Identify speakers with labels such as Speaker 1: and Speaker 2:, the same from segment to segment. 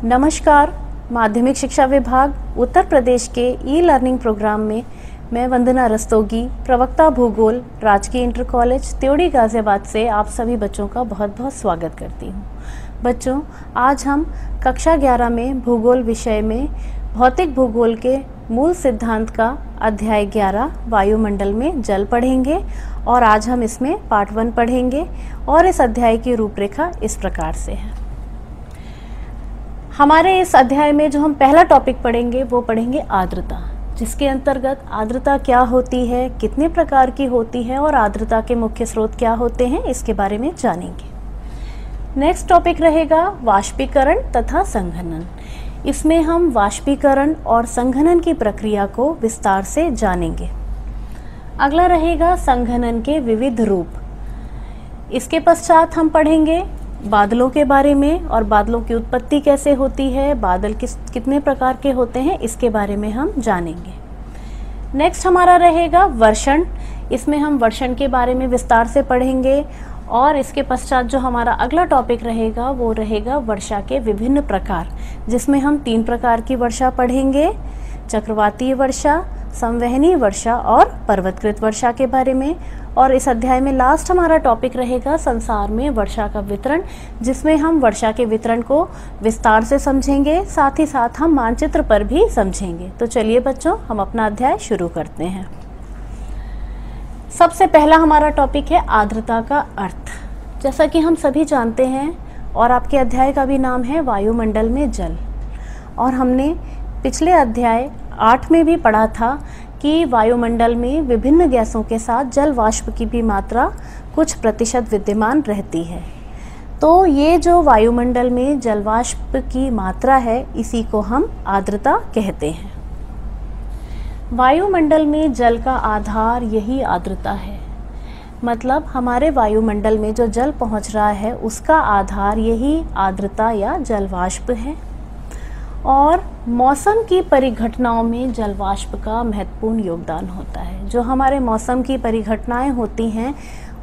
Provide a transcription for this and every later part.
Speaker 1: नमस्कार। माध्यमिक शिक्षा विभाग उत्तर प्रदेश के ई लर्निंग प्रोग्राम में मैं वंदना रस्तोगी, प्रवक्ता भूगोल, राजकीय इंटर कॉलेज त्योड़ी गाजियाबाद से आप सभी बच्चों का बहुत बहुत स्वागत करती हूँ। बच्चों, आज हम कक्षा 11 में भूगोल विषय में भौतिक भूगोल के मूल सिद्धांत का अध्याय 11 वायुमंडल में जल पढ़ेंगे और आज हम इसमें पार्ट 1 पढ़ेंगे और इस अध्याय की रूपरेखा इस प्रकार से है। हमारे इस अध्याय में जो हम पहला टॉपिक पढ़ेंगे वो पढ़ेंगे आर्द्रता, जिसके अंतर्गत आर्द्रता क्या होती है, कितने प्रकार की होती है और आर्द्रता के मुख्य स्रोत क्या होते हैं, इसके बारे में जानेंगे। नेक्स्ट टॉपिक रहेगा वाष्पीकरण तथा संघनन। इसमें हम वाष्पीकरण और संघनन की प्रक्रिया को विस्तार से जानेंगे। अगला रहेगा संघनन के विविध रूप। इसके पश्चात हम पढ़ेंगे बादलों के बारे में और बादलों की उत्पत्ति कैसे होती है, बादल कितने प्रकार के होते हैं, इसके बारे में हम जानेंगे। नेक्स्ट हमारा रहेगा वर्षण। इसमें हम वर्षण के बारे में विस्तार से पढ़ेंगे और इसके पश्चात जो हमारा अगला टॉपिक रहेगा वो रहेगा वर्षा के विभिन्न प्रकार, जिसमें हम 3 प्रकार की वर्षा पढ़ेंगे, चक्रवातीय वर्षा, संवहनीय वर्षा और पर्वतकृत वर्षा के बारे में। और इस अध्याय में लास्ट हमारा टॉपिक रहेगा संसार में वर्षा का वितरण, जिसमें हम वर्षा के वितरण को विस्तार से समझेंगे, साथ ही साथ हम मानचित्र पर भी समझेंगे। तो चलिए बच्चों, हम अपना अध्याय शुरू करते हैं। सबसे पहला हमारा टॉपिक है आर्द्रता का अर्थ। जैसा कि हम सभी जानते हैं और आपके अध्याय का भी नाम है वायुमंडल में जल, और हमने पिछले अध्याय 8 में भी पढ़ा था कि वायुमंडल में विभिन्न गैसों के साथ जल वाष्प की भी मात्रा कुछ प्रतिशत विद्यमान रहती है। तो ये जो वायुमंडल में जल वाष्प की मात्रा है, इसी को हम आर्द्रता कहते हैं। वायुमंडल में जल का आधार यही आर्द्रता है। मतलब हमारे वायुमंडल में जो जल पहुंच रहा है उसका आधार यही आर्द्रता या जल वाष्प है। और मौसम की परिघटनाओं में जल वाष्प का महत्वपूर्ण योगदान होता है। जो हमारे मौसम की परिघटनाएं होती हैं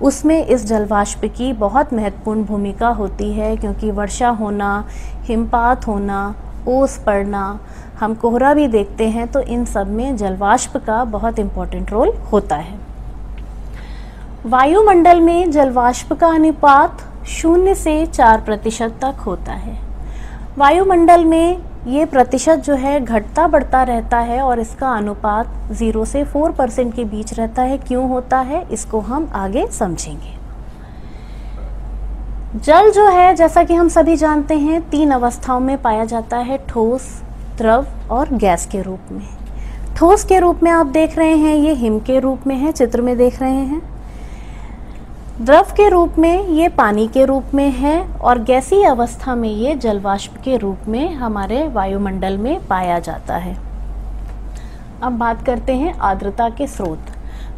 Speaker 1: उसमें इस जल वाष्प की बहुत महत्वपूर्ण भूमिका होती है, क्योंकि वर्षा होना, हिमपात होना, ओस पड़ना, हम कोहरा भी देखते हैं, तो इन सब में जल वाष्प का बहुत इम्पोर्टेंट रोल होता है। वायुमंडल में जल वाष्प का अनुपात 0 से 4% तक होता है। वायुमंडल में ये प्रतिशत जो है घटता बढ़ता रहता है और इसका अनुपात 0 से 4% के बीच रहता है। क्यों होता है, इसको हम आगे समझेंगे। जल जो है, जैसा कि हम सभी जानते हैं, 3 अवस्थाओं में पाया जाता है, ठोस, द्रव और गैस के रूप में। ठोस के रूप में आप देख रहे हैं ये हिम के रूप में है, चित्र में देख रहे हैं। द्रव के रूप में ये पानी के रूप में है और गैसीय अवस्था में ये जल वाष्प के रूप में हमारे वायुमंडल में पाया जाता है। अब बात करते हैं आर्द्रता के स्रोत।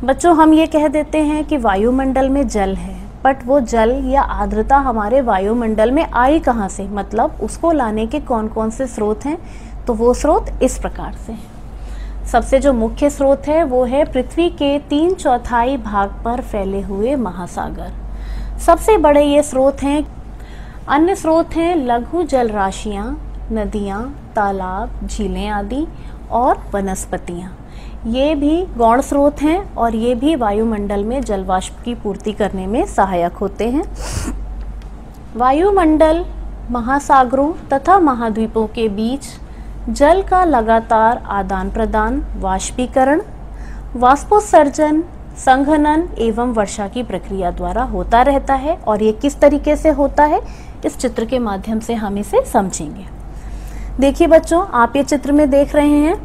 Speaker 1: बच्चों, हम ये कह देते हैं कि वायुमंडल में जल है, बट वो जल या आर्द्रता हमारे वायुमंडल में आई कहाँ से, मतलब उसको लाने के कौन कौन से स्रोत हैं। तो वो स्रोत इस प्रकार से हैं। सबसे जो मुख्य स्रोत है वो है पृथ्वी के 3/4 भाग पर फैले हुए महासागर। सबसे बड़े ये स्रोत हैं। अन्य स्रोत हैं लघु जल राशियाँ, नदियाँ, तालाब, झीलें आदि और वनस्पतियाँ। ये भी गौण स्रोत हैं और ये भी वायुमंडल में जल वाष्प की पूर्ति करने में सहायक होते हैं। वायुमंडल, महासागरों तथा महाद्वीपों के बीच जल का लगातार आदान प्रदान, वाष्पीकरण, वाष्पोत्सर्जन, संघनन एवं वर्षा की प्रक्रिया द्वारा होता रहता है। और ये किस तरीके से होता है, इस चित्र के माध्यम से हम इसे समझेंगे। देखिए बच्चों, आप ये चित्र में देख रहे हैं,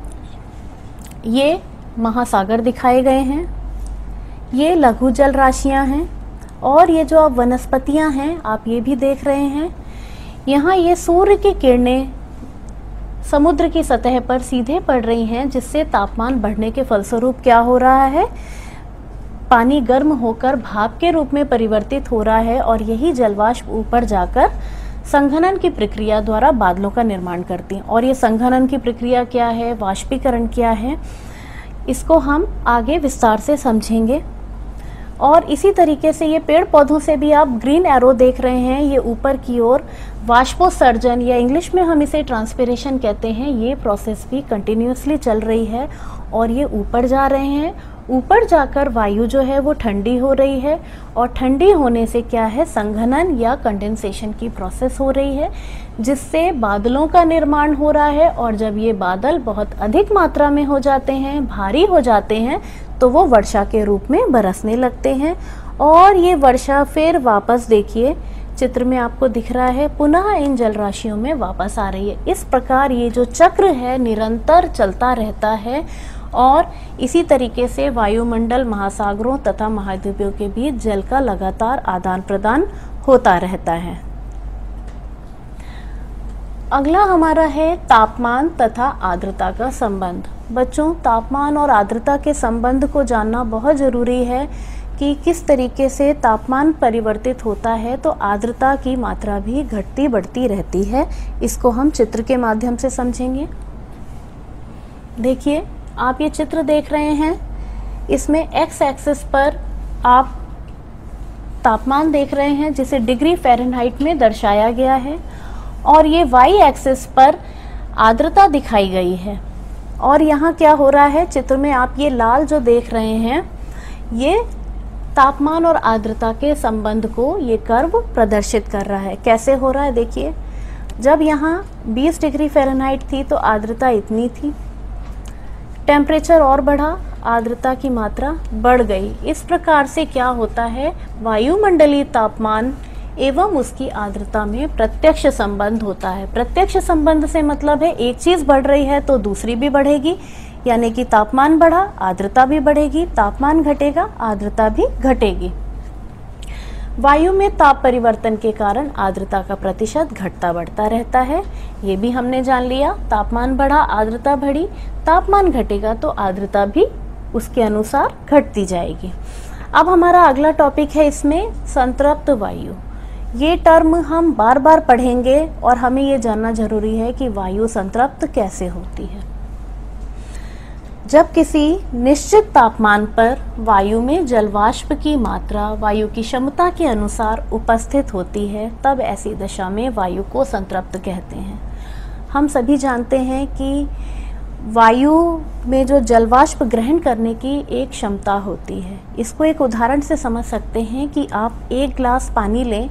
Speaker 1: ये महासागर दिखाए गए हैं, ये लघु जल राशियां हैं और ये जो अब वनस्पतियां हैं आप ये भी देख रहे हैं। यहाँ ये सूर्य की किरणें समुद्र की सतह पर सीधे पड़ रही हैं, जिससे तापमान बढ़ने के फलस्वरूप क्या हो रहा है, पानी गर्म होकर भाप के रूप में परिवर्तित हो रहा है और यही जलवाष्प ऊपर जाकर संघनन की प्रक्रिया द्वारा बादलों का निर्माण करती हैं। और ये संघनन की प्रक्रिया क्या है, वाष्पीकरण क्या है, इसको हम आगे विस्तार से समझेंगे। और इसी तरीके से ये पेड़ पौधों से भी आप ग्रीन एरो देख रहे हैं, ये ऊपर की ओर वाष्पोत्सर्जन या इंग्लिश में हम इसे ट्रांसपिरेशन कहते हैं, ये प्रोसेस भी कंटिन्यूसली चल रही है और ये ऊपर जा रहे हैं। ऊपर जाकर वायु जो है वो ठंडी हो रही है और ठंडी होने से क्या है, संघनन या कंडेंसेशन की प्रोसेस हो रही है, जिससे बादलों का निर्माण हो रहा है। और जब ये बादल बहुत अधिक मात्रा में हो जाते हैं, भारी हो जाते हैं, तो वो वर्षा के रूप में बरसने लगते हैं और ये वर्षा फिर वापस, देखिए चित्र में आपको दिख रहा है, पुनः इन जल राशियों में वापस आ रही है। इस प्रकार ये जो चक्र है निरंतर चलता रहता है और इसी तरीके से वायुमंडल, महासागरों तथा महाद्वीपों के बीच जल का लगातार आदान प्रदान होता रहता है। अगला हमारा है तापमान तथा आर्द्रता का संबंध। बच्चों, तापमान और आर्द्रता के संबंध को जानना बहुत ज़रूरी है कि किस तरीके से तापमान परिवर्तित होता है तो आर्द्रता की मात्रा भी घटती बढ़ती रहती है। इसको हम चित्र के माध्यम से समझेंगे। देखिए, आप ये चित्र देख रहे हैं, इसमें एक्स एक्सिस पर आप तापमान देख रहे हैं जिसे डिग्री फ़ारेनहाइट में दर्शाया गया है और ये वाई एक्सिस पर आर्द्रता दिखाई गई है। और यहाँ क्या हो रहा है, चित्र में आप ये लाल जो देख रहे हैं, ये तापमान और आर्द्रता के संबंध को ये कर्व प्रदर्शित कर रहा है। कैसे हो रहा है, देखिए, जब यहाँ 20 डिग्री फ़ारेनहाइट थी तो आर्द्रता इतनी थी, टेम्परेचर और बढ़ा, आर्द्रता की मात्रा बढ़ गई। इस प्रकार से क्या होता है, वायुमंडलीय तापमान एवं उसकी आर्द्रता में प्रत्यक्ष संबंध होता है। प्रत्यक्ष संबंध से मतलब है एक चीज़ बढ़ रही है तो दूसरी भी बढ़ेगी, यानी कि तापमान बढ़ा, आर्द्रता भी बढ़ेगी, तापमान घटेगा, आर्द्रता भी घटेगी। वायु में ताप परिवर्तन के कारण आर्द्रता का प्रतिशत घटता बढ़ता रहता है, ये भी हमने जान लिया। तापमान बढ़ा, आर्द्रता बढ़ी, तापमान घटेगा तो आर्द्रता भी उसके अनुसार घटती जाएगी। अब हमारा अगला टॉपिक है इसमें संतृप्त वायु। ये टर्म हम बार बार पढ़ेंगे और हमें ये जानना जरूरी है कि वायु संतृप्त कैसे होती है। जब किसी निश्चित तापमान पर वायु में जलवाष्प की मात्रा वायु की क्षमता के अनुसार उपस्थित होती है, तब ऐसी दशा में वायु को संतृप्त कहते हैं। हम सभी जानते हैं कि वायु में जो जलवाष्प ग्रहण करने की एक क्षमता होती है, इसको एक उदाहरण से समझ सकते हैं कि आप एक गिलास पानी लें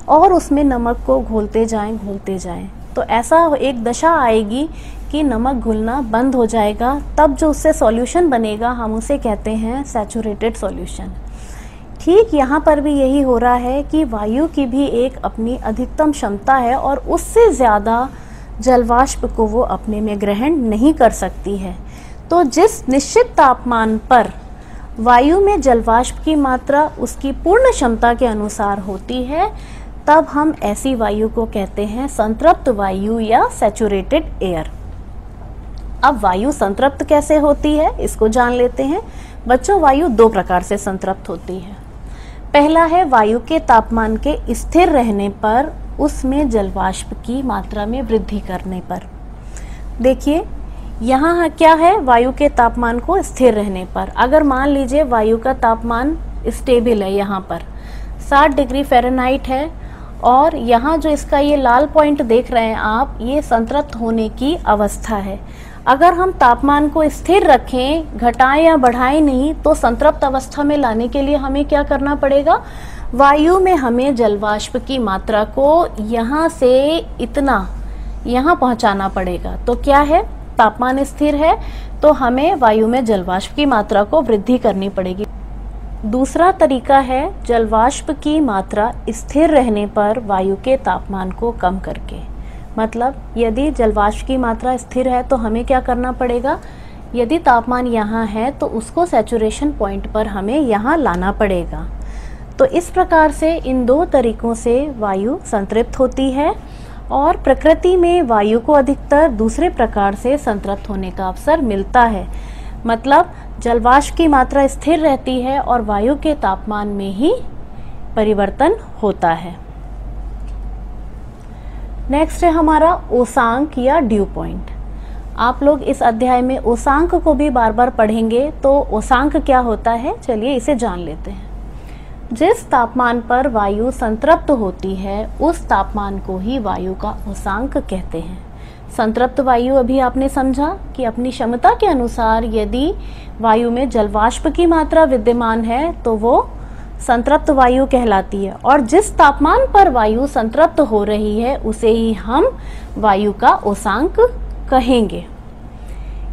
Speaker 1: और उसमें नमक को घोलते जाएं, तो ऐसा एक दशा आएगी कि नमक घुलना बंद हो जाएगा। तब जो उससे सॉल्यूशन बनेगा हम उसे कहते हैं सैचुरेटेड सॉल्यूशन। ठीक यहाँ पर भी यही हो रहा है कि वायु की भी एक अपनी अधिकतम क्षमता है और उससे ज़्यादा जलवाष्प को वो अपने में ग्रहण नहीं कर सकती है। तो जिस निश्चित तापमान पर वायु में जलवाष्प की मात्रा उसकी पूर्ण क्षमता के अनुसार होती है, तब हम ऐसी वायु को कहते हैं संतृप्त वायु या सैचुरेटेड एयर। अब वायु संतृप्त कैसे होती है इसको जान लेते हैं। बच्चों, वायु दो प्रकार से संतृप्त होती है। पहला है वायु के तापमान के स्थिर रहने पर उसमें जलवाष्प की मात्रा में वृद्धि करने पर। देखिए, यहाँ क्या है, वायु के तापमान को स्थिर रहने पर, अगर मान लीजिए वायु का तापमान स्टेबल है, यहाँ पर 60 डिग्री फ़ारेनहाइट है और यहाँ जो इसका ये लाल पॉइंट देख रहे हैं आप, ये संतृप्त होने की अवस्था है। अगर हम तापमान को स्थिर रखें, घटाएं या बढ़ाएं नहीं, तो संतृप्त अवस्था में लाने के लिए हमें क्या करना पड़ेगा, वायु में हमें जलवाष्प की मात्रा को यहाँ से इतना यहाँ पहुँचाना पड़ेगा। तो क्या है, तापमान स्थिर है तो हमें वायु में जलवाष्प की मात्रा को वृद्धि करनी पड़ेगी। दूसरा तरीका है जलवाष्प की मात्रा स्थिर रहने पर वायु के तापमान को कम करके। मतलब यदि जलवाष्प की मात्रा स्थिर है तो हमें क्या करना पड़ेगा, यदि तापमान यहाँ है तो उसको सैचुरेशन पॉइंट पर हमें यहाँ लाना पड़ेगा। तो इस प्रकार से इन दो तरीकों से वायु संतृप्त होती है और प्रकृति में वायु को अधिकतर दूसरे प्रकार से संतृप्त होने का अवसर मिलता है। मतलब जलवाष्प की मात्रा स्थिर रहती है और वायु के तापमान में ही परिवर्तन होता है। नेक्स्ट है हमारा ओसांक या ड्यू पॉइंट। आप लोग इस अध्याय में ओसांक को भी बार बार पढ़ेंगे, तो ओसांक क्या होता है चलिए इसे जान लेते हैं। जिस तापमान पर वायु संतृप्त होती है उस तापमान को ही वायु का उष्मांक कहते हैं। संतृप्त वायु अभी आपने समझा कि अपनी क्षमता के अनुसार यदि वायु में जल वाष्प की मात्रा विद्यमान है तो वो संतृप्त वायु कहलाती है, और जिस तापमान पर वायु संतृप्त हो रही है उसे ही हम वायु का उष्मांक कहेंगे।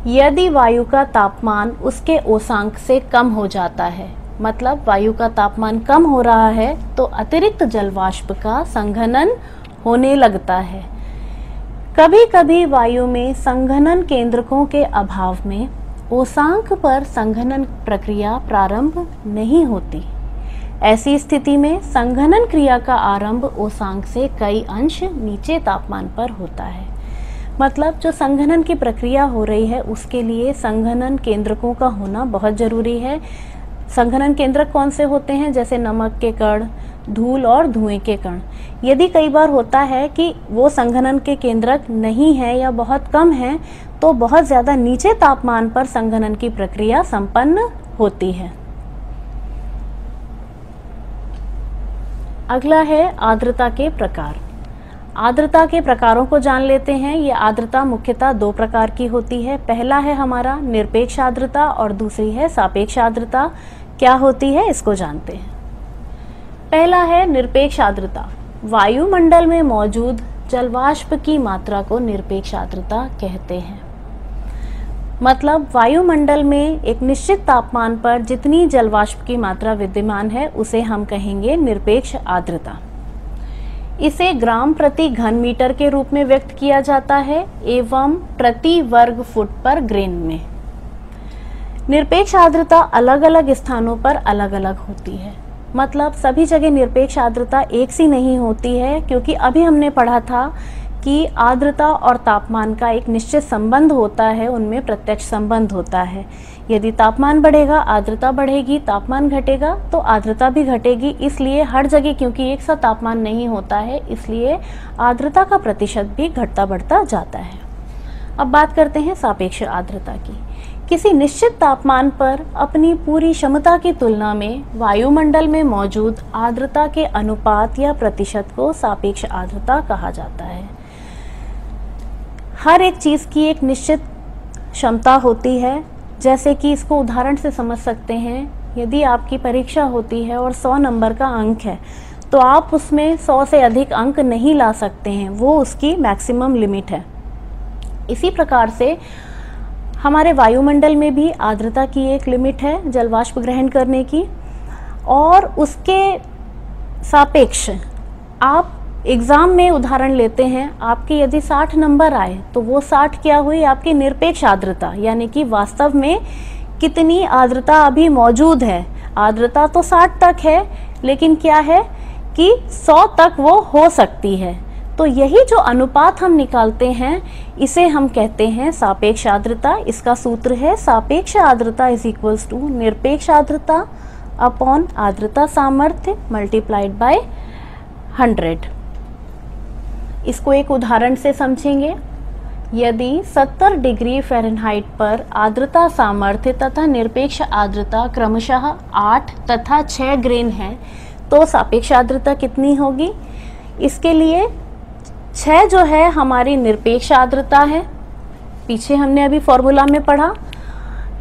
Speaker 1: यदि वायु का तापमान उसके उष्मांक से कम हो जाता है, मतलब वायु का तापमान कम हो रहा है, तो अतिरिक्त जल वाष्प का संघनन होने लगता है। कभी कभी वायु में संघनन केंद्रकों के अभाव में उष्मांक पर संघनन प्रक्रिया प्रारंभ नहीं होती। ऐसी स्थिति में संघनन क्रिया का आरंभ उष्मांक से कई अंश नीचे तापमान पर होता है। मतलब जो संघनन की प्रक्रिया हो रही है उसके लिए संघनन केंद्रकों का होना बहुत जरूरी है। संघनन केंद्रक कौन से होते हैं? जैसे नमक के कण, धूल और धुएं के कण। यदि कई बार होता है कि वो संघनन के केंद्रक नहीं है या बहुत कम है, तो बहुत ज़्यादा नीचे तापमान पर संघनन की प्रक्रिया संपन्न होती है। अगला है आर्द्रता के प्रकार। आर्द्रता के प्रकारों को जान लेते हैं। ये आर्द्रता मुख्यतः दो प्रकार की होती है। पहला है हमारा निरपेक्ष आर्द्रता और दूसरी है सापेक्ष आर्द्रता। क्या होती है इसको जानते हैं। पहला है निरपेक्ष आर्द्रता। वायुमंडल में मौजूद जलवाष्प की मात्रा को निरपेक्ष आर्द्रता कहते हैं। मतलब वायुमंडल में एक निश्चित तापमान पर जितनी जलवाष्प की मात्रा विद्यमान है उसे हम कहेंगे निरपेक्ष आर्द्रता। इसे ग्राम प्रति घन मीटर के रूप में व्यक्त किया जाता है एवं प्रति वर्ग फुट पर ग्रेन में। निरपेक्ष आर्द्रता अलग अलग स्थानों पर अलग अलग होती है। मतलब सभी जगह निरपेक्ष आर्द्रता एक सी नहीं होती है, क्योंकि अभी हमने पढ़ा था कि आर्द्रता और तापमान का एक निश्चित संबंध होता है, उनमें प्रत्यक्ष संबंध होता है। यदि तापमान बढ़ेगा आर्द्रता बढ़ेगी, तापमान घटेगा तो आर्द्रता भी घटेगी। इसलिए हर जगह क्योंकि एक सा तापमान नहीं होता है, इसलिए आर्द्रता का प्रतिशत भी घटता बढ़ता जाता है। अब बात करते हैं सापेक्ष आर्द्रता की। किसी निश्चित तापमान पर अपनी पूरी क्षमता की तुलना में वायुमंडल में मौजूद आर्द्रता के अनुपात या प्रतिशत को सापेक्ष आर्द्रता कहा जाता है। हर एक चीज़ की एक निश्चित क्षमता होती है। जैसे कि इसको उदाहरण से समझ सकते हैं, यदि आपकी परीक्षा होती है और 100 नंबर का अंक है तो आप उसमें 100 से अधिक अंक नहीं ला सकते हैं, वो उसकी मैक्सिमम लिमिट है। इसी प्रकार से हमारे वायुमंडल में भी आर्द्रता की एक लिमिट है जलवाष्प ग्रहण करने की, और उसके सापेक्ष आप एग्ज़ाम में उदाहरण लेते हैं, आपके यदि 60 नंबर आए तो वो 60 क्या हुई? आपकी निरपेक्ष आर्द्रता, यानी कि वास्तव में कितनी आर्द्रता अभी मौजूद है। आर्द्रता तो 60 तक है, लेकिन क्या है कि 100 तक वो हो सकती है। तो यही जो अनुपात हम निकालते हैं इसे हम कहते हैं सापेक्ष आर्द्रता। इसका सूत्र है सापेक्ष आर्द्रता इज इक्वल्स टू निरपेक्ष आर्द्रता अपॉन आर्द्रता सामर्थ्य मल्टीप्लाइड बाय 100। इसको एक उदाहरण से समझेंगे। यदि 70 डिग्री फ़ारेनहाइट पर आर्द्रता सामर्थ्य तथा निरपेक्ष आर्द्रता क्रमशः 8 तथा 6 ग्रेन है, तो सापेक्ष आर्द्रता कितनी होगी? इसके लिए 6 जो है हमारी निरपेक्ष आर्द्रता है। पीछे हमने अभी फॉर्मूला में पढ़ा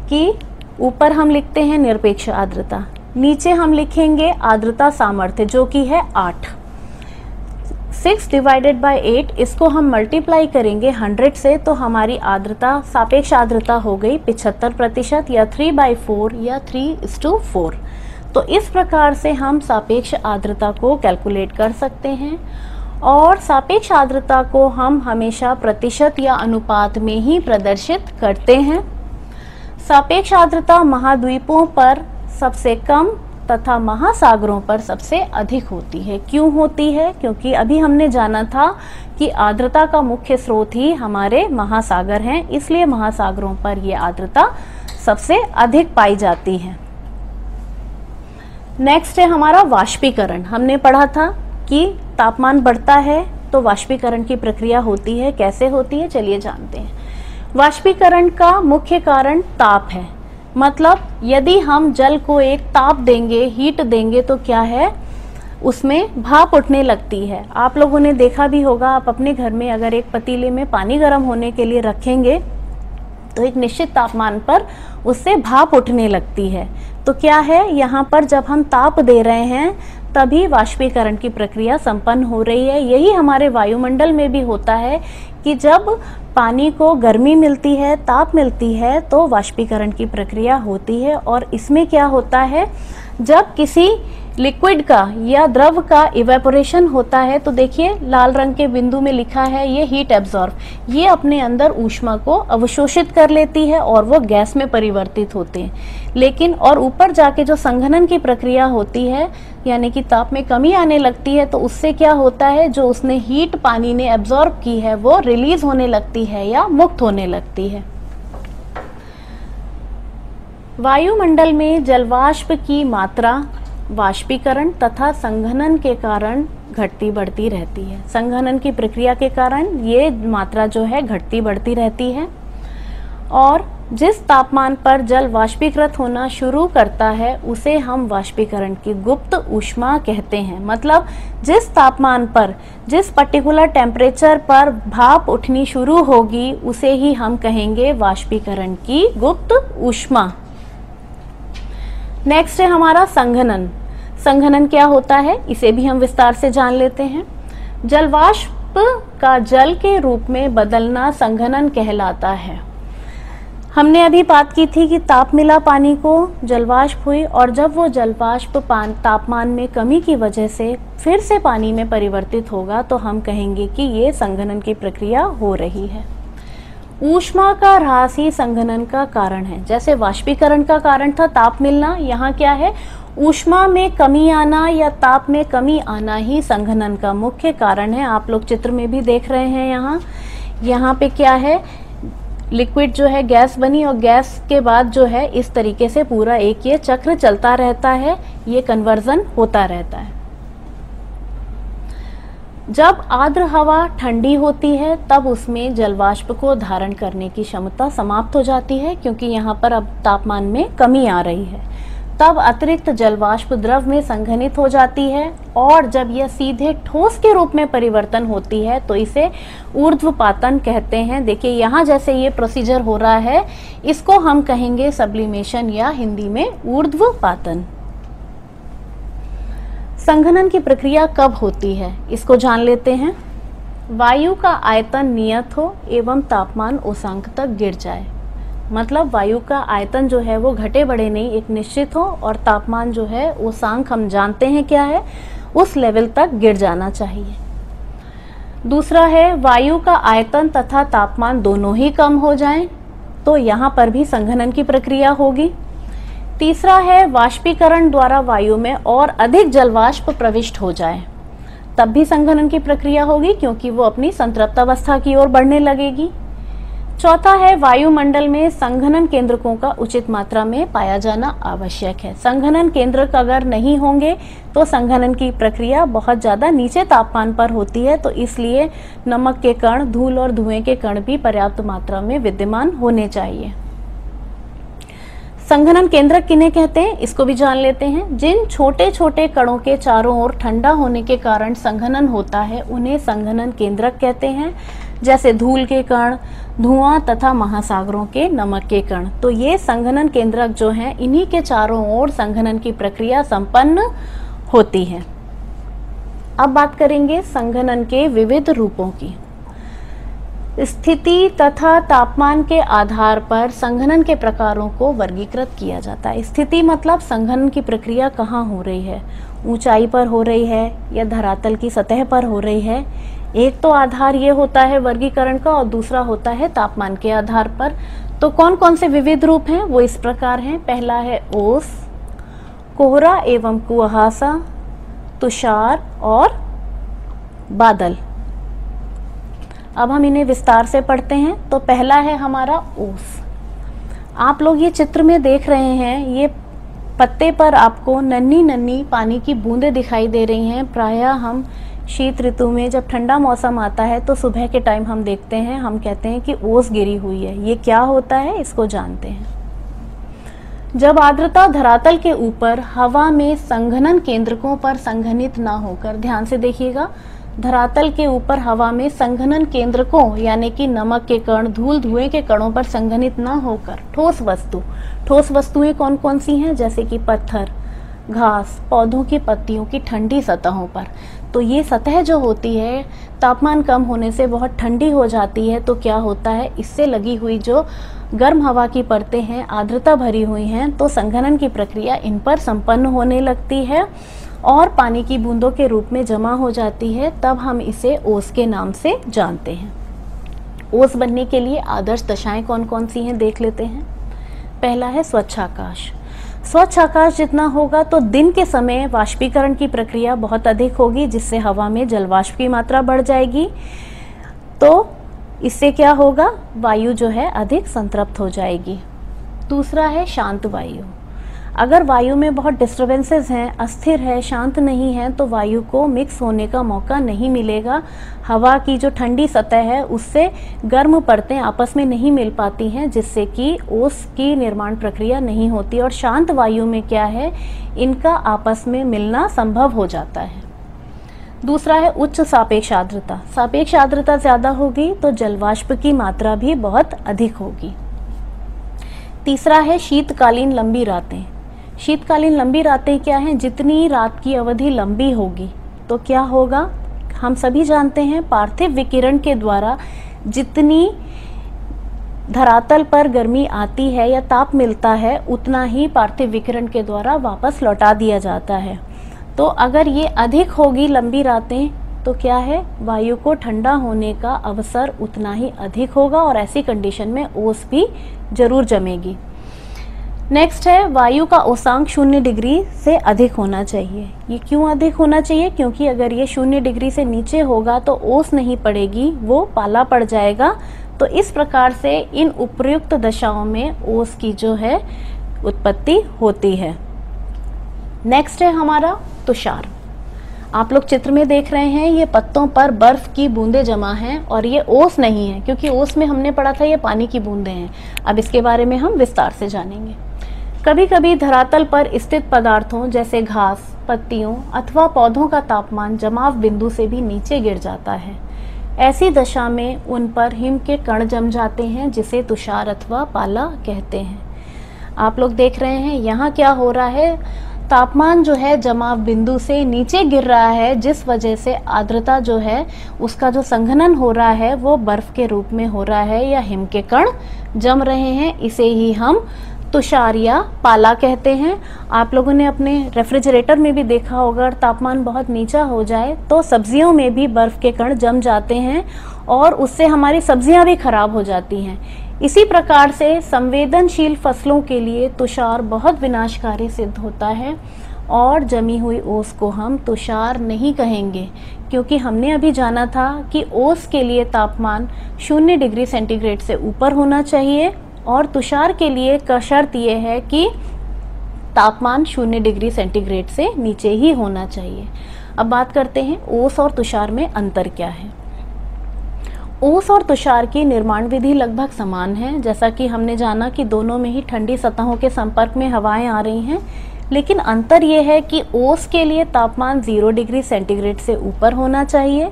Speaker 1: कि ऊपर हम लिखते हैं निरपेक्ष आर्द्रता, नीचे हम लिखेंगे आर्द्रता सामर्थ्य जो कि है 8। 6 डिवाइडेड बाय 8, इसको हम मल्टीप्लाई करेंगे 100 से, तो हमारी आर्द्रता सापेक्ष आर्द्रता हो गई 75% या 3/4 या 3:4। तो इस प्रकार से हम सापेक्ष आर्द्रता को कैलकुलेट कर सकते हैं, और सापेक्ष आर्द्रता को हम हमेशा प्रतिशत या अनुपात में ही प्रदर्शित करते हैं। सापेक्ष आर्द्रता महाद्वीपों पर सबसे कम तथा महासागरों पर सबसे अधिक होती है। क्यों होती है? क्योंकि अभी हमने जाना था कि आर्द्रता का मुख्य स्रोत ही हमारे महासागर हैं, इसलिए महासागरों पर ये आर्द्रता सबसे अधिक पाई जाती है। नेक्स्ट है हमारा वाष्पीकरण। हमने पढ़ा था कि तापमान बढ़ता है तो वाष्पीकरण की प्रक्रिया होती है। कैसे होती है चलिए जानते हैं। वाष्पीकरण का मुख्य कारण ताप है। मतलब यदि हम जल को एक ताप देंगे, हीट देंगे, तो क्या है, उसमें भाप उठने लगती है। आप लोगों ने देखा भी होगा, आप अपने घर में अगर एक पतीले में पानी गर्म होने के लिए रखेंगे तो एक निश्चित तापमान पर उससे भाप उठने लगती है। तो क्या है, यहाँ पर जब हम ताप दे रहे हैं तभी वाष्पीकरण की प्रक्रिया संपन्न हो रही है। यही हमारे वायुमंडल में भी होता है कि जब पानी को गर्मी मिलती है, ताप मिलती है, तो वाष्पीकरण की प्रक्रिया होती है। और इसमें क्या होता है, जब किसी लिक्विड का या द्रव का इवेपोरेशन होता है, तो देखिए लाल रंग के बिंदु में लिखा है ये हीट एब्जॉर्ब, ये अपने अंदर ऊष्मा को अवशोषित कर लेती है और वो गैस में परिवर्तित होते हैं। लेकिन और ऊपर जाके जो संघनन की प्रक्रिया होती है, यानी कि ताप में कमी आने लगती है, तो उससे क्या होता है, जो उसने हीट पानी ने एब्जॉर्ब की है वो रिलीज होने लगती है या मुक्त होने लगती है। वायुमंडल में जलवाष्प की मात्रा वाष्पीकरण तथा संघनन के कारण घटती बढ़ती रहती है। संघनन की प्रक्रिया के कारण ये मात्रा जो है घटती बढ़ती रहती है। और जिस तापमान पर जल वाष्पीकृत होना शुरू करता है उसे हम वाष्पीकरण की गुप्त ऊष्मा कहते हैं। मतलब जिस तापमान पर, जिस पर्टिकुलर टेम्परेचर पर भाप उठनी शुरू होगी उसे ही हम कहेंगे वाष्पीकरण की गुप्त ऊष्मा। नेक्स्ट है हमारा संघनन। संघनन क्या होता है, इसे भी हम विस्तार से जान लेते हैं। जलवाष्प का जल के रूप में बदलना संघनन कहलाता है। हमने अभी बात की थी कि ताप मिला पानी को, जलवाष्प हुई, और जब वो जलवाष्प तापमान में कमी की वजह से फिर से पानी में परिवर्तित होगा तो हम कहेंगे कि ये संघनन की प्रक्रिया हो रही है। ऊष्मा का ह्रास ही संघनन का कारण है। जैसे वाष्पीकरण का कारण था ताप मिलना, यहाँ क्या है, ऊष्मा में कमी आना या ताप में कमी आना ही संघनन का मुख्य कारण है। आप लोग चित्र में भी देख रहे हैं, यहाँ पे क्या है, लिक्विड जो है गैस बनी और गैस के बाद जो है इस तरीके से पूरा एक ये चक्र चलता रहता है, ये कन्वर्जन होता रहता है। जब आर्द्र हवा ठंडी होती है तब उसमें जलवाष्प को धारण करने की क्षमता समाप्त हो जाती है, क्योंकि यहाँ पर अब तापमान में कमी आ रही है। तब अतिरिक्त जलवाष्प द्रव में संघनित हो जाती है और जब यह सीधे ठोस के रूप में परिवर्तन होती है तो इसे ऊर्ध्वपातन कहते हैं। देखिए यहाँ जैसे ये प्रोसीजर हो रहा है, इसको हम कहेंगे सब्लिमेशन या हिंदी में ऊर्ध्वपातन। संघनन की प्रक्रिया कब होती है, इसको जान लेते हैं। वायु का आयतन नियत हो एवं तापमान उसांक तक गिर जाए। मतलब वायु का आयतन जो है वो घटे बढ़े नहीं, एक निश्चित हो, और तापमान जो है उसांक हम जानते हैं क्या है, उस लेवल तक गिर जाना चाहिए। दूसरा है वायु का आयतन तथा तापमान दोनों ही कम हो जाएं, तो यहाँ पर भी संघनन की प्रक्रिया होगी। तीसरा है वाष्पीकरण द्वारा वायु में और अधिक जलवाष्प प्रविष्ट हो जाए, तब भी संघनन की प्रक्रिया होगी, क्योंकि वो अपनी संतृप्त अवस्था की ओर बढ़ने लगेगी। चौथा है वायुमंडल में संघनन केंद्रकों का उचित मात्रा में पाया जाना आवश्यक है। संघनन केंद्रक अगर नहीं होंगे तो संघनन की प्रक्रिया बहुत ज़्यादा नीचे तापमान पर होती है, तो इसलिए नमक के कण, धूल और धुएं के कण भी पर्याप्त मात्रा में विद्यमान होने चाहिए। संघनन केंद्रक किन्हें कहते हैं, इसको भी जान लेते हैं। जिन छोटे छोटे कणों के चारों ओर ठंडा होने के कारण संघनन होता है उन्हें संघनन केंद्रक कहते हैं, जैसे धूल के कण, धुआं तथा महासागरों के नमक के कण। तो ये संघनन केंद्रक जो हैं, इन्हीं के चारों ओर संघनन की प्रक्रिया संपन्न होती है। अब बात करेंगे संघनन के विविध रूपों की। स्थिति तथा तापमान के आधार पर संघनन के प्रकारों को वर्गीकृत किया जाता है। स्थिति मतलब संघनन की प्रक्रिया कहाँ हो रही है, ऊंचाई पर हो रही है या धरातल की सतह पर हो रही है। एक तो आधार ये होता है वर्गीकरण का और दूसरा होता है तापमान के आधार पर। तो कौन कौन से विविध रूप हैं वो इस प्रकार हैं। पहला है ओस, कोहरा एवं कुहासा, तुषार और बादल। अब हम इन्हें विस्तार से पढ़ते हैं। तो पहला है हमारा ओस। आप लोग ये चित्र में देख रहे हैं, ये पत्ते पर आपको नन्ही नन्ही पानी की बूंदें दिखाई दे रही हैं। प्रायः हम शीत ऋतु में जब ठंडा मौसम आता है तो सुबह के टाइम हम देखते हैं, हम कहते हैं कि ओस गिरी हुई है। ये क्या होता है इसको जानते हैं। जब आर्द्रता धरातल के ऊपर हवा में संघनन केंद्रकों पर संघनित ना होकर, ध्यान से देखिएगा, धरातल के ऊपर हवा में संघनन केंद्रकों यानी कि नमक के कण, धूल धुएं के कणों पर संघनित ना होकर ठोस वस्तुएं कौन कौन सी हैं, जैसे कि पत्थर, घास, पौधों की पत्तियों की ठंडी सतहों पर, तो ये सतह जो होती है तापमान कम होने से बहुत ठंडी हो जाती है। तो क्या होता है, इससे लगी हुई जो गर्म हवा की परतें हैं, आर्द्रता भरी हुई हैं, तो संघनन की प्रक्रिया इन पर संपन्न होने लगती है और पानी की बूंदों के रूप में जमा हो जाती है। तब हम इसे ओस के नाम से जानते हैं। ओस बनने के लिए आदर्श दशाएं कौन कौन सी हैं देख लेते हैं। पहला है स्वच्छ आकाश। स्वच्छ आकाश जितना होगा तो दिन के समय वाष्पीकरण की प्रक्रिया बहुत अधिक होगी, जिससे हवा में जलवाष्प की मात्रा बढ़ जाएगी। तो इससे क्या होगा, वायु जो है अधिक संतृप्त हो जाएगी। दूसरा है शांत वायु। अगर वायु में बहुत डिस्टर्बेंसेस हैं, अस्थिर है, शांत नहीं है, तो वायु को मिक्स होने का मौका नहीं मिलेगा। हवा की जो ठंडी सतह है उससे गर्म परतें आपस में नहीं मिल पाती हैं, जिससे कि ओस की निर्माण प्रक्रिया नहीं होती। और शांत वायु में क्या है, इनका आपस में मिलना संभव हो जाता है। दूसरा है उच्च सापेक्ष आर्द्रता। सापेक्ष आर्द्रता ज़्यादा होगी तो जलवाष्प की मात्रा भी बहुत अधिक होगी। तीसरा है शीतकालीन लंबी रातें। शीतकालीन लंबी रातें क्या हैं, जितनी रात की अवधि लंबी होगी तो क्या होगा, हम सभी जानते हैं पार्थिव विकिरण के द्वारा जितनी धरातल पर गर्मी आती है या ताप मिलता है, उतना ही पार्थिव विकिरण के द्वारा वापस लौटा दिया जाता है। तो अगर ये अधिक होगी लंबी रातें तो क्या है, वायु को ठंडा होने का अवसर उतना ही अधिक होगा और ऐसी कंडीशन में ओस भी जरूर जमेगी। नेक्स्ट है वायु का ओसांक 0 डिग्री से अधिक होना चाहिए। ये क्यों अधिक होना चाहिए, क्योंकि अगर ये 0 डिग्री से नीचे होगा तो ओस नहीं पड़ेगी, वो पाला पड़ जाएगा। तो इस प्रकार से इन उपर्युक्त दशाओं में ओस की जो है उत्पत्ति होती है। नेक्स्ट है हमारा तुषार। आप लोग चित्र में देख रहे हैं, ये पत्तों पर बर्फ की बूंदें जमा हैं और ये ओस नहीं है, क्योंकि ओस में हमने पढ़ा था ये पानी की बूंदें हैं। अब इसके बारे में हम विस्तार से जानेंगे। कभी कभी धरातल पर स्थित पदार्थों जैसे घास, पत्तियों अथवा पौधों का तापमान जमाव बिंदु से भी नीचे गिर जाता है। ऐसी दशा में उन पर हिम के कण जम जाते हैं, जिसे तुषार अथवा पाला कहते हैं। आप लोग देख रहे हैं यहाँ क्या हो रहा है, तापमान जो है जमाव बिंदु से नीचे गिर रहा है, जिस वजह से आर्द्रता जो है उसका जो संघनन हो रहा है वो बर्फ के रूप में हो रहा है या हिम के कण जम रहे हैं। इसे ही हम तुषार या पाला कहते हैं। आप लोगों ने अपने रेफ्रिजरेटर में भी देखा होगा, अगर तापमान बहुत नीचा हो जाए तो सब्जियों में भी बर्फ के कण जम जाते हैं और उससे हमारी सब्जियां भी खराब हो जाती हैं। इसी प्रकार से संवेदनशील फसलों के लिए तुषार बहुत विनाशकारी सिद्ध होता है और जमी हुई ओस को हम तुषार नहीं कहेंगे, क्योंकि हमने अभी जाना था कि ओस के लिए तापमान 0 डिग्री सेंटीग्रेड से ऊपर होना चाहिए और तुषार के लिए का शर्त यह है कि तापमान 0 डिग्री सेंटीग्रेड से नीचे ही होना चाहिए। अब बात करते हैं ओस और तुषार में अंतर क्या है। ओस और तुषार की निर्माण विधि लगभग समान है, जैसा कि हमने जाना कि दोनों में ही ठंडी सतहों के संपर्क में हवाएं आ रही हैं, लेकिन अंतर यह है कि ओस के लिए तापमान 0 डिग्री सेंटीग्रेड से ऊपर होना चाहिए,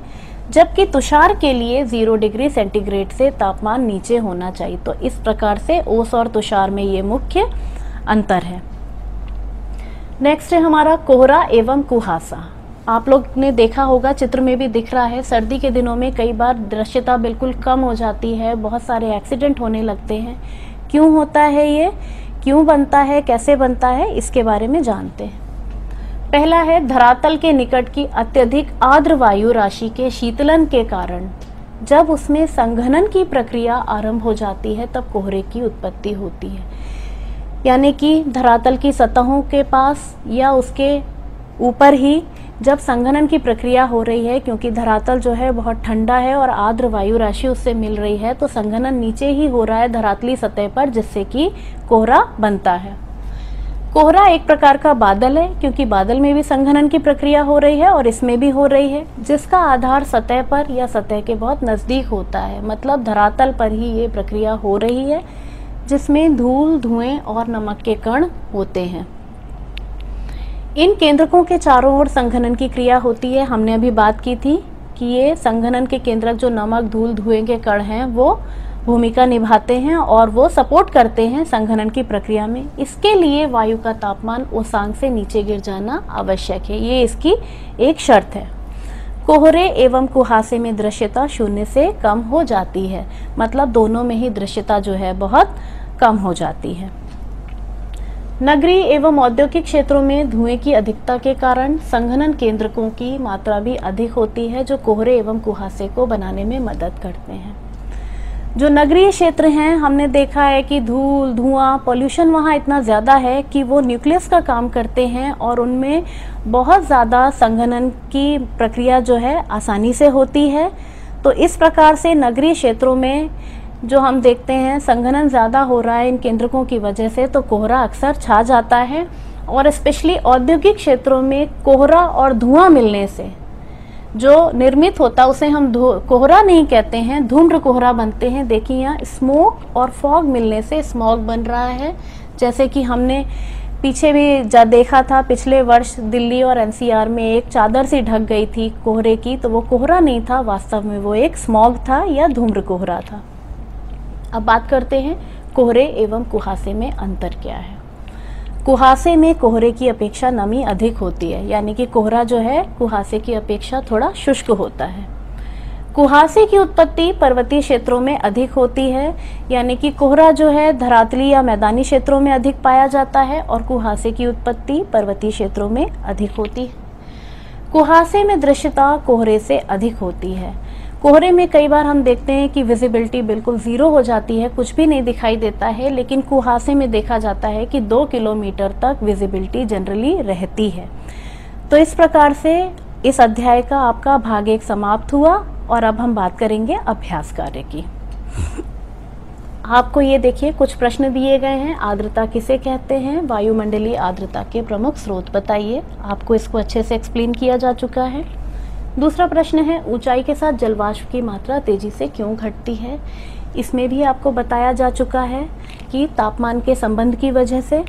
Speaker 1: जबकि तुषार के लिए 0 डिग्री सेंटीग्रेड से तापमान नीचे होना चाहिए। तो इस प्रकार से ओस और तुषार में ये मुख्य अंतर है। नेक्स्ट है हमारा कोहरा एवं कुहासा। आप लोग ने देखा होगा, चित्र में भी दिख रहा है, सर्दी के दिनों में कई बार दृश्यता बिल्कुल कम हो जाती है, बहुत सारे एक्सीडेंट होने लगते हैं। क्यों होता है ये, क्यों बनता है, कैसे बनता है, इसके बारे में जानते हैं। पहला है धरातल के निकट की अत्यधिक आर्द्र वायु राशि के शीतलन के कारण जब उसमें संघनन की प्रक्रिया आरंभ हो जाती है तब कोहरे की उत्पत्ति होती है। यानी कि धरातल की सतहों के पास या उसके ऊपर ही जब संघनन की प्रक्रिया हो रही है, क्योंकि धरातल जो है बहुत ठंडा है और आर्द्र वायु राशि उससे मिल रही है, तो संघनन नीचे ही हो रहा है धरातली सतह पर, जिससे कि कोहरा बनता है। कोहरा एक प्रकार का बादल है, क्योंकि बादल में भी संघनन की प्रक्रिया हो रही है और इसमें भी हो रही है, जिसका आधार सतह पर या सतह के बहुत नज़दीक होता है, मतलब धरातल पर ही ये प्रक्रिया हो रही है। जिसमें धूल, धुएं और नमक के कण होते हैं। इन केंद्रकों के चारों ओर संघनन की क्रिया होती है। हमने अभी बात की थी कि ये संघनन के केंद्रक जो नमक, धूल, धुएं के कण हैं वो भूमिका निभाते हैं और वो सपोर्ट करते हैं संघनन की प्रक्रिया में। इसके लिए वायु का तापमान ओसांक से नीचे गिर जाना आवश्यक है, ये इसकी एक शर्त है। कोहरे एवं कुहासे में दृश्यता 0 से कम हो जाती है, मतलब दोनों में ही दृश्यता जो है बहुत कम हो जाती है। नगरीय एवं औद्योगिक क्षेत्रों में धुएं की अधिकता के कारण संघनन केंद्रकों की मात्रा भी अधिक होती है, जो कोहरे एवं कुहासे को बनाने में मदद करते हैं। जो नगरीय क्षेत्र हैं, हमने देखा है कि धूल, धुआं, पॉल्यूशन वहाँ इतना ज़्यादा है कि वो न्यूक्लियस का काम करते हैं और उनमें बहुत ज़्यादा संघनन की प्रक्रिया जो है आसानी से होती है। तो इस प्रकार से नगरीय क्षेत्रों में जो हम देखते हैं संघनन ज़्यादा हो रहा है इन केंद्रकों की वजह से, तो कोहरा अक्सर छा जाता है। और स्पेशली औद्योगिक क्षेत्रों में कोहरा और धुआं मिलने से जो निर्मित होता है उसे हम कोहरा नहीं कहते हैं, धूम्र कोहरा बनते हैं। देखिए यहाँ स्मोक और फॉग मिलने से स्मॉग बन रहा है। जैसे कि हमने पीछे भी देखा था, पिछले वर्ष दिल्ली और एनसीआर में एक चादर सी ढक गई थी कोहरे की, तो वो कोहरा नहीं था, वास्तव में वो एक स्मॉग था या धूम्र कोहरा था। अब बात करते हैं कोहरे एवं कुहासे में अंतर क्या है। कुहासे में कोहरे की अपेक्षा नमी अधिक होती है, यानी कि कोहरा जो है कुहासे की अपेक्षा थोड़ा शुष्क होता है। कुहासे की उत्पत्ति पर्वतीय क्षेत्रों में अधिक होती है, यानी कि कोहरा जो है धरातली या मैदानी क्षेत्रों में अधिक पाया जाता है और कुहासे की उत्पत्ति पर्वतीय क्षेत्रों में अधिक होती है। कुहासे में दृश्यता कोहरे से अधिक होती है। कोहरे में कई बार हम देखते हैं कि विजिबिलिटी बिल्कुल ज़ीरो हो जाती है, कुछ भी नहीं दिखाई देता है, लेकिन कुहासे में देखा जाता है कि 2 किलोमीटर तक विजिबिलिटी जनरली रहती है। तो इस प्रकार से इस अध्याय का आपका भाग 1 समाप्त हुआ और अब हम बात करेंगे अभ्यास कार्य की। आपको ये देखिए कुछ प्रश्न दिए गए हैं। आर्द्रता किसे कहते हैं? वायुमंडलीय आर्द्रता के प्रमुख स्रोत बताइए। आपको इसको अच्छे से एक्सप्लेन किया जा चुका है। दूसरा प्रश्न है ऊंचाई के साथ जलवाष्प की मात्रा तेजी से क्यों घटती है? इसमें भी आपको बताया जा चुका है कि तापमान के संबंध की वजह से।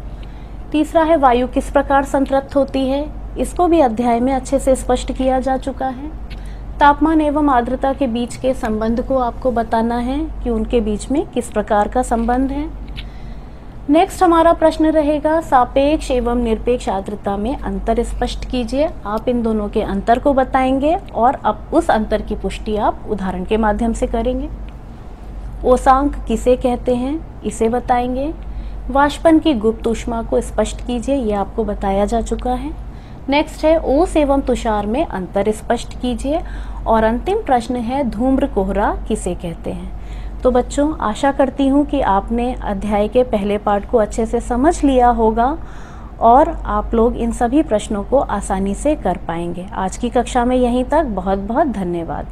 Speaker 1: तीसरा है वायु किस प्रकार संतृप्त होती है? इसको भी अध्याय में अच्छे से स्पष्ट किया जा चुका है। तापमान एवं आर्द्रता के बीच के संबंध को आपको बताना है कि उनके बीच में किस प्रकार का संबंध है। नेक्स्ट हमारा प्रश्न रहेगा सापेक्ष एवं निरपेक्ष आर्द्रता में अंतर स्पष्ट कीजिए। आप इन दोनों के अंतर को बताएंगे और अब उस अंतर की पुष्टि आप उदाहरण के माध्यम से करेंगे। ओसांक किसे कहते हैं? इसे बताएंगे। वाष्पन की गुप्त ऊष्मा को स्पष्ट कीजिए, ये आपको बताया जा चुका है। नेक्स्ट है ओस एवं तुषार में अंतर स्पष्ट कीजिए और अंतिम प्रश्न है धूम्र कोहरा किसे कहते हैं। तो बच्चों आशा करती हूँ कि आपने अध्याय के पहले पार्ट को अच्छे से समझ लिया होगा और आप लोग इन सभी प्रश्नों को आसानी से कर पाएंगे। आज की कक्षा में यहीं तक। बहुत बहुत धन्यवाद।